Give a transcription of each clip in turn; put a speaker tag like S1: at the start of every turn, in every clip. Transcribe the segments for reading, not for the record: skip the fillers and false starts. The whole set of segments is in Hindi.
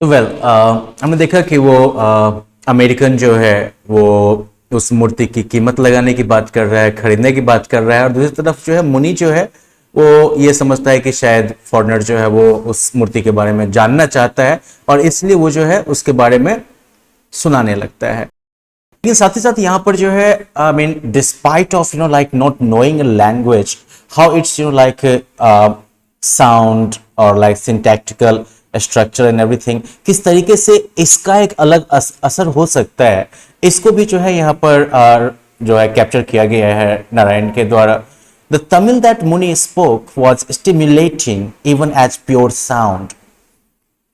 S1: तो हमने देखा कि वो अमेरिकन जो है वो उस मूर्ति की कीमत लगाने की बात कर रहा है, खरीदने की बात कर रहा है, और दूसरी तरफ जो है मुनि जो है वो ये समझता है कि शायद फॉरेनर जो है वो उस मूर्ति के बारे में जानना चाहता है और इसलिए वो जो है उसके बारे में सुनाने लगता है। लेकिन साथ ही साथ यहाँ पर जो है I mean despite of like not knowing language, how it's like sound और like syntactical structure and everything, किस तरीके से इसका एक अलग असर हो सकता है, इसको भी जो है यहाँ पर जो है कैप्चर किया गया है नारायण के द्वारा। The Tamil that muni spoke was stimulating even as pure sound.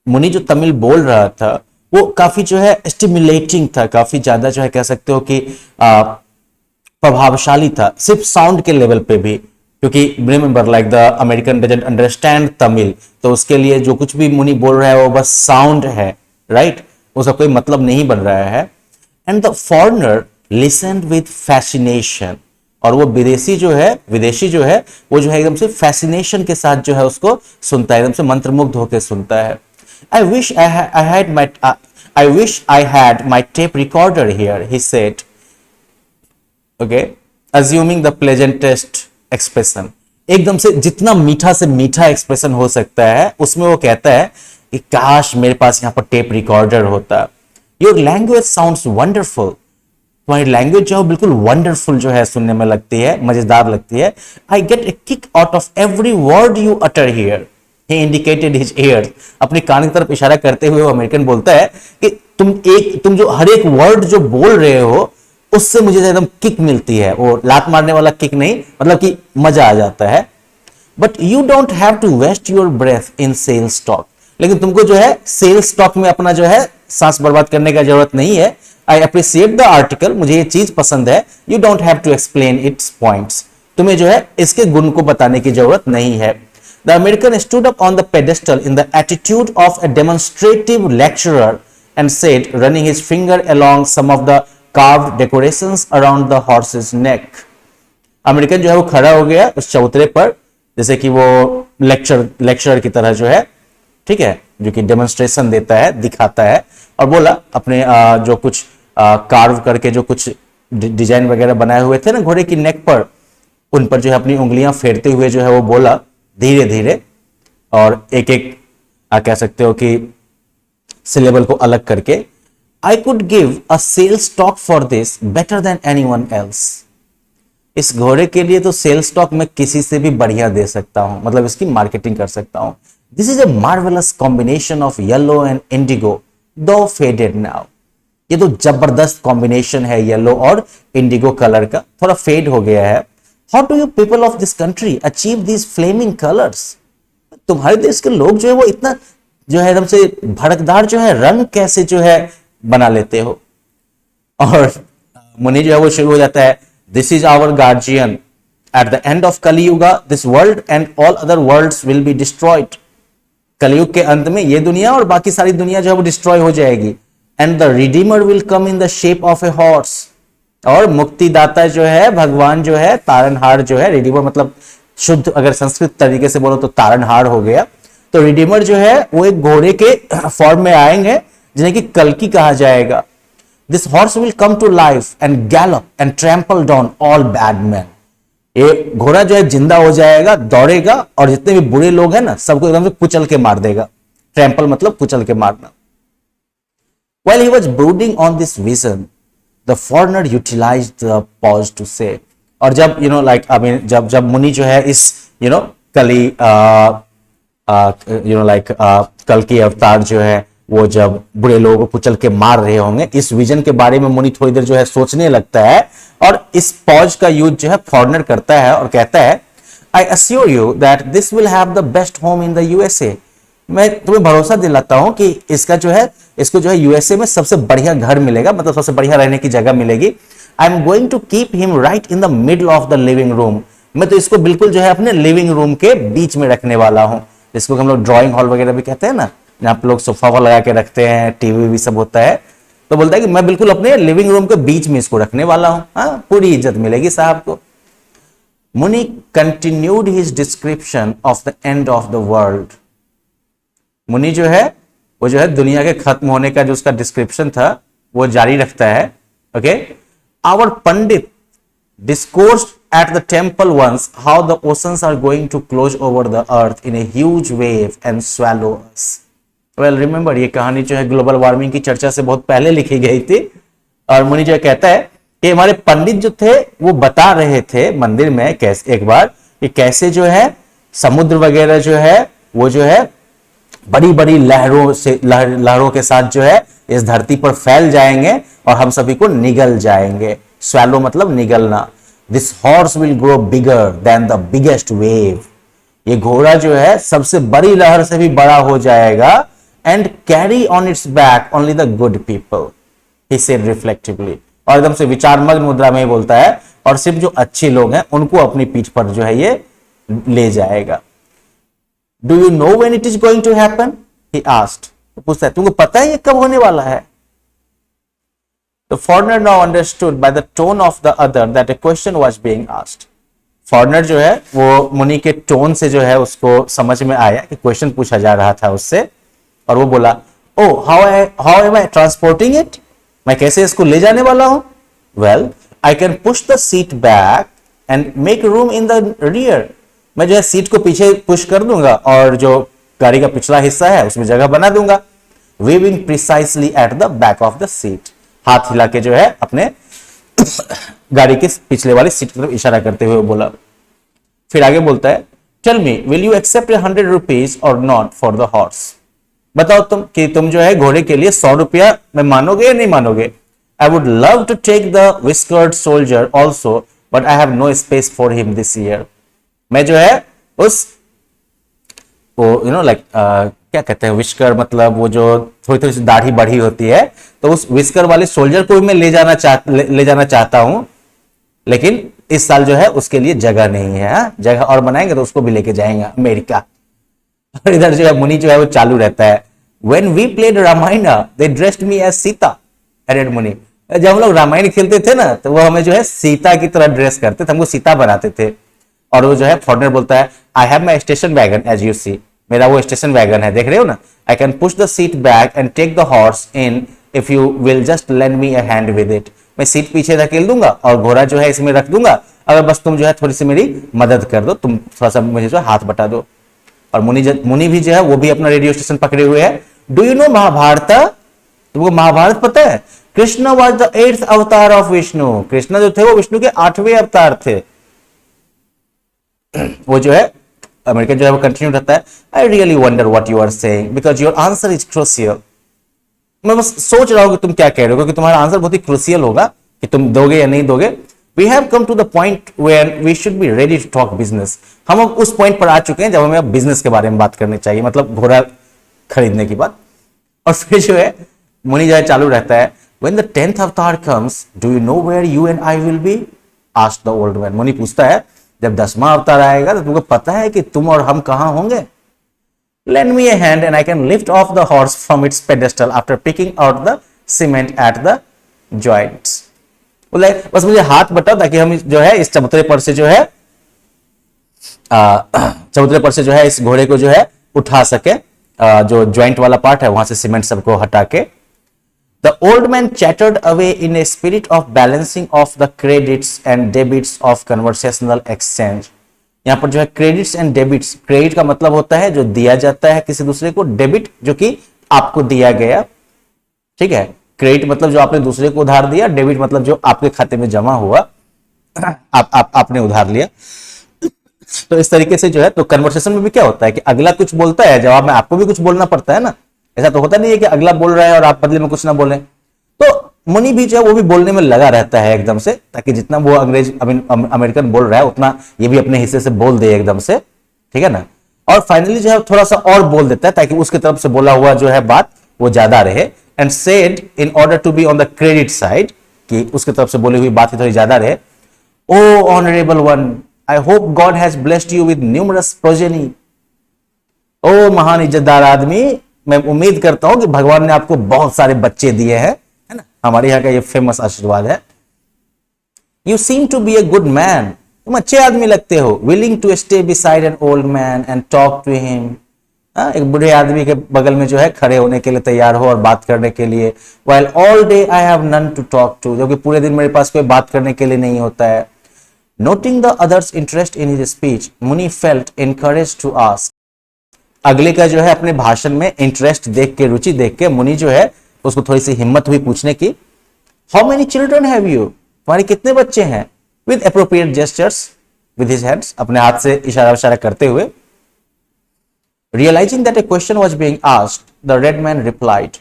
S1: मुनि जो तमिल बोल रहा था वो काफी जो है स्टिमुलेटिंग था, काफी ज्यादा जो है कह सकते हो कि प्रभावशाली था, सिर्फ साउंड के लेवल पे भी, क्योंकि remember like the American doesn't understand Tamil, तो उसके लिए जो कुछ भी मुनि बोल रहा है वो बस साउंड है, राइट, उसका कोई मतलब नहीं बन रहा है। And the foreigner listened with fascination, और वो विदेशी जो है वो जो है एकदम से फैसिनेशन के साथ जो है उसको सुनता है, एकदम से मंत्रमुग्ध होकर सुनता है। I wish I had my tape recorder here, he said, okay, assuming the pleasantest expression। एकदम से जितना मीठा से मीठा एक्सप्रेशन हो सकता है उसमें वो कहता है कि काश मेरे पास यहाँ पर टेप रिकॉर्डर होता। योर लैंग्वेज साउंड्स वंडरफुल, तुम्हारी लैंग्वेज जो है बिल्कुल वंडरफुल जो है सुनने में लगती है, मजेदार लगती है। I get a kick out of every word you utter here, he indicated his ears। अपने कान की तरफ इशारा करते हुए वो अमेरिकन बोलता है कि तुम जो हर एक वर्ड जो बोल रहे हो उससे मुझे एकदम किक मिलती है, वो लात मारने वाला किक नहीं, मतलब कि मजा आ जाता है। But you don't have to waste your breath in sales talk, लेकिन तुमको जो है सेल्स टॉक में अपना जो है सांस बर्बाद करने का जरूरत नहीं है। आई अप्रिशिएट द आर्टिकल, मुझे ये चीज पसंद है। You don't have to explain its points, तुम्हें जो है इसके गुण को बताने की जरूरत नहीं है। The American stood up on the pedestal in the attitude of a demonstrative lecturer and said, running his finger along some of the carved decorations around the horse's neck। American जो है वो खड़ा हो गया उस चबूतरे पर, जैसे कि वो लेक्चरर की तरह जो है, ठीक है, जो कि डेमोन्स्ट्रेशन देता है, दिखाता है, और बोला अपने जो कुछ कार्व करके जो कुछ डिजाइन वगैरह बनाए हुए थे ना घोड़े की नेक पर, उन पर जो है अपनी उंगलियां फेरते हुए जो है वो बोला धीरे धीरे, और एक एक कह सकते हो कि सिलेबल को अलग करके, I could give a sales talk for this better than anyone else. इस घोड़े के लिए तो सेल्स टॉक मैं किसी से भी बढ़िया दे सकता हूं, मतलब इसकी मार्केटिंग कर सकता हूं। This is a marvellous combination of yellow and Indigo दो फेडेड नाउ। ये तो जबरदस्त कॉम्बिनेशन है येलो और इंडिगो कलर का, थोड़ा फेड हो गया है। How do you people of this country achieve these flaming colors? तुम्हारे देश के लोग जो है वो इतना जो है एकदम से भड़कदार जो है रंग कैसे जो है बना लेते हो। और मुनि जो है वो शुरू हो जाता है, this is our guardian, at the end of Kaliyuga this world and all other worlds will be destroyed. Kalyug के अंत में ये दुनिया और बाकी सारी दुनिया जो है वो डिस्ट्रॉय हो जाएगी। And the Redeemer will come in the shape of a horse, और मुक्तिदाता जो है भगवान जो है तारनहार जो है, रिडीमर मतलब शुद्ध अगर संस्कृत तरीके से बोलो तो तारनहार हो गया। तो रिडीमर जो है वो एक घोड़े के फॉर्म में आएंगे जिन्हें कि कल्कि कहा जाएगा। This horse will come to life and Gallup and trample down all bad man. ये घोड़ा जो है जिंदा हो जाएगा, दौड़ेगा, और जितने भी बुरे लोग हैं ना सबको एकदम से कुचल के मार देगा। ट्रैम्पल मतलब कुचल के मारना। While he was brooding on this vision, the foreigner utilized the pause to say, और जब जब मुनि जो है इस कली कल की अवतार जो है वो जब बुरे लोगों को कुचल के मार रहे होंगे, इस विजन के बारे में मुनि थोड़ी देर जो है सोचने लगता है, और इस पॉज का यूज जो है फॉरेनर करता है और कहता है, I assure you that this will have the best home in the USA. मैं तुम्हें भरोसा दिलाता हूं कि इसको जो है यूएसए में सबसे बढ़िया घर मिलेगा, मतलब सबसे बढ़िया रहने की जगह मिलेगी। I am going to keep him right in the middle of the living room. मैं तो इसको बिल्कुल जो है अपने लिविंग रूम के बीच में रखने वाला हूं, जिसको हम लोग ड्राइंग हॉल वगैरह भी कहते हैं ना, जहां पर लोग सोफा लगा के रखते हैं, टीवी भी सब होता है। तो बोलता है कि मैं बिल्कुल अपने लिविंग रूम के बीच में इसको रखने वाला हूं। हाँ, पूरी इज्जत मिलेगी साहब को। मुनि continued his description of the end of the world. मुनि जो है वो जो है दुनिया के खत्म होने का जो उसका डिस्क्रिप्शन था वो जारी रखता है। Okay, our pandit discoursed at the temple once how the oceans are going to close over the earth in a huge wave and swallow us. Well, remember ये कहानी जो है ग्लोबल वार्मिंग की चर्चा से बहुत पहले लिखी गई थी। और मुनि जो कहता है कि हमारे पंडित जो थे वो बता रहे थे मंदिर में कैसे एक बार कि कैसे जो है समुद्र वगैरह जो है वो जो है बड़ी बड़ी लहरों के साथ जो है इस धरती पर फैल जाएंगे और हम सभी को निगल जाएंगे। स्वैलो मतलब निगलना। This horse will grow bigger than the biggest wave. ये घोड़ा जो है सबसे बड़ी लहर से भी बड़ा हो जाएगा। And carry on its back only the good people, he said reflectively. और एकदम से विचारमग्न मुद्रा में ही बोलता है और सिर्फ जो अच्छे लोग हैं उनको अपनी पीठ पर जो है ये ले जाएगा। Do you know when it is going to happen, he asked. तो पूछता है तुमको पता है ये कब होने वाला है। The foreigner now understood by the tone of the other that a question was being asked. Foreigner जो है वो मुनि के टोन से जो है उसको समझ में आया कि क्वेश्चन पूछा जा रहा था उससे। और वो बोला oh how am I transporting it, मैं कैसे इसको ले जाने वाला हूं। Well I can push the seat back and make room in the rear. मैं जो है सीट को पीछे पुश कर दूंगा और जो गाड़ी का पिछला हिस्सा है उसमें जगह बना दूंगा। Waving precisely at the back of the seat, हाथ हिला के जो है अपने गाड़ी के पिछले वाली सीट की तरफ इशारा करते हुए बोला। फिर आगे बोलता है tell me will you accept 100 rupees or not for the horse. बताओ तुम कि तुम जो है घोड़े के लिए 100 रुपया में मानोगे या नहीं मानोगे। I would love to take the whiskered soldier also but I have no space for him this year. मैं जो है उस लाइक क्या कहते हैं विस्कर, मतलब वो जो थोड़ी थोड़ी सी दाढ़ी बढ़ी होती है, तो उस विस्कर वाले सोल्जर को भी मैं ले जाना चाहता हूं, लेकिन इस साल जो है उसके लिए जगह नहीं है। जगह और बनाएंगे तो उसको भी लेके जाएंगे अमेरिका। और इधर जो है मुनि जो है वो चालू रहता है। When we played Ramayana they dressed me as Sita, added muni. जब हम लोग रामायण खेलते थे ना तो वो हमें जो है सीता की तरह ड्रेस करते थे, हमको सीता बनाते थे। और वो जो है फॉरनर बोलता है I have my station wagon as you see, मेरा वो स्टेशन वैगन है देख रहे हो ना। I can push the seat back and take the horse in if you will just lend me a hand with it. मैं सीट पीछे धकेल दूंगा और घोड़ा जो है इसमें रख दूंगा, अगर बस तुम जो है थोड़ी सी मेरी मदद कर दो, तुम थोड़ा सा मुझे जो हाथ बटा दो। और मुनि भी जो है वो भी अपना रेडियो स्टेशन पकड़े हुए है। डू यू नो महाभारत, तुमको महाभारत पता है। कृष्ण वॉज द 8th अवतार ऑफ विष्णु, कृष्ण जो थे वो विष्णु के 8वें अवतार थे। वो जो है अमेरिकन जो है वो कंटिन्यू रहता है I really wonder what you are saying because your answer is crucial. मैं बस सोच रहा हूं कि तुम क्या कह रहे हो क्योंकि तुम्हारा आंसर बहुत ही क्रूशियल होगा कि तुम दोगे या नहीं दोगे। We have come to the point where we should be ready to talk business. हम अब उस पॉइंट पर आ चुके हैं जब हमें अब बिजनेस के बारे में बात करनी चाहिए, मतलब घोड़ा खरीदने की बात। और फिर जो है मुनि जो है चालू रहता है when the 10th avatar comes do you know where you and I will be, asked the old man. मुनि पूछता है जब 10वां अवतार आएगा तो तुमको पता है कि तुम और हम कहां होंगे। Lend me a hand and I can lift off the horse from its pedestal after picking out the cement at the joints. बोले बस मुझे हाथ बताओ ताकि हम जो है इस चबूतरे पर से जो है इस घोड़े को जो है उठा सके, जो ज्वाइंट वाला पार्ट है वहां से सीमेंट सबको हटा के। The old man chattered away in a spirit of balancing of the credits and debits of conversational exchange. यहां पर जो है क्रेडिट्स एंड डेबिट्स, क्रेडिट का मतलब होता है जो दिया जाता है किसी दूसरे को, डेबिट जो कि आपको दिया गया, ठीक है। क्रेडिट मतलब जो आपने दूसरे को उधार दिया, डेबिट मतलब जो आपके खाते में जमा हुआ, आपने उधार लिया। तो इस तरीके से जो है तो कन्वर्सेशन में भी क्या होता है कि अगला कुछ बोलता है, जवाब में आपको भी कुछ बोलना पड़ता है ना। ऐसा तो होता नहीं है कि अगला बोल रहा है और आप बदले में कुछ ना बोले। तो मुनि भी जो है वो भी बोलने में लगा रहता है एकदम से, ताकि जितना वो अमेरिकन बोल रहा है उतना ये भी अपने हिस्से से बोल दे एकदम से, ठीक है ना। और फाइनली जो है थोड़ा सा और बोल देता है ताकि उसकी तरफ से बोला हुआ जो है बात वो ज्यादा रहे। And said in order to be on the credit side, कि उसकी तरफ से बोली हुई बात थोड़ी ज्यादा रहे। Oh honourable one, I hope God has blessed you with numerous progeny. ओ महान इज्जतदार आदमी, मैं उम्मीद करता हूं कि भगवान ने आपको बहुत सारे बच्चे दिए हैं, है ना। हमारे यहाँ का ये फेमस आशीर्वाद है। You seem to be a good man, तुम अच्छे आदमी लगते हो। Willing to stay beside an old man and talk to him एक बूढ़े आदमी के बगल में जो है खड़े होने के लिए तैयार हो और बात करने के लिए, while all day I have none to talk to, जबकि पूरे दिन मेरे पास कोई बात करने के लिए नहीं होता है. Noting the others' interest in his speech, Muni felt encouraged to ask. अगले का जो है अपने भाषण में इंटरेस्ट देख के, रुचि देख के मुनि जो है उसको थोड़ी सी हिम्मत हुई पूछने की. How many children have you? तुम्हारे कितने बच्चे हैं? With appropriate gestures with his hands, अपने हाथ से इशारा करते हुए. Realizing that a question was being asked, the red man replied.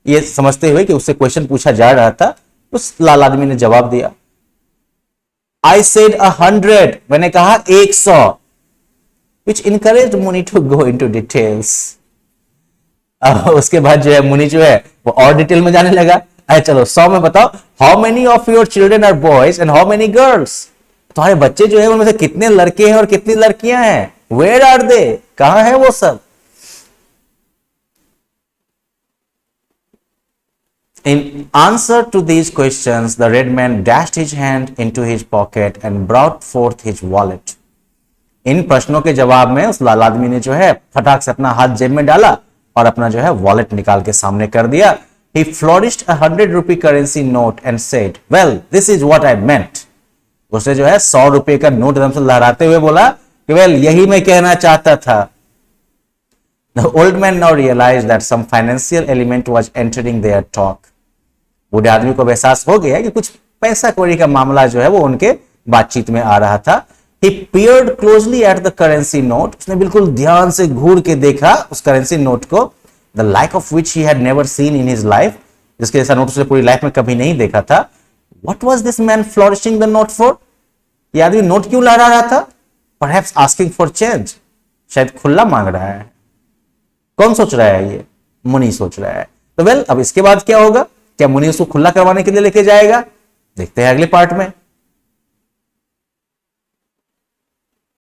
S1: ये समझते हुए कि उससे क्वेश्चन पूछा जा रहा था, उस लाल आदमी ने जवाब दिया. I said 100. मैंने कहा 100. Which encouraged Muni to go into details. उसके बाद जो है मुनि जो है वो और डिटेल में जाने लगा. अरे चलो 100 में बताओ, how many of your children are boys and how many girls? तुम्हारे बच्चे जो है उनमें से कितने लड़के हैं और कितनी लड़कियां हैं? Where are they? कहां है वो सब? In answer to these questions, the red man dashed his hand into his pocket and brought forth his wallet. इन प्रश्नों के जवाब में उस लाल आदमी ने जो है फटाक से अपना हाथ जेब में डाला और अपना जो है वॉलेट निकाल के सामने कर दिया. He flourished a 100 rupee currency note and said, "Well, this is what I meant." उसने जो है 100 रुपए का नोट एकदम से लहराते हुए बोला कि वेल यही मैं कहना चाहता था. The old man now realized that some financial element was entering their talk. बूढ़े आदमी को एहसास हो गया कि कुछ पैसा कौड़ी का मामला जो है वो उनके बातचीत में आ रहा था. He peered closely at the currency note. उसने बिल्कुल ध्यान से घूर के देखा उस करेंसी नोट को. The like of which he had never seen in his life. जिसके जैसा नोट उसने पूरी लाइफ में कभी नहीं देखा था. What was this man flourishing the note for? ये आदमी नोट क्यों लहरा रहा था? Perhaps asking for change. शायद खुला मांग रहा है. कौन सोच रहा है ये? मुनि सोच रहा है. तो वेल अब इसके बाद क्या होगा? क्या मुनि उसको खुला करवाने के लिए लेके जाएगा? देखते हैं अगले पार्ट में.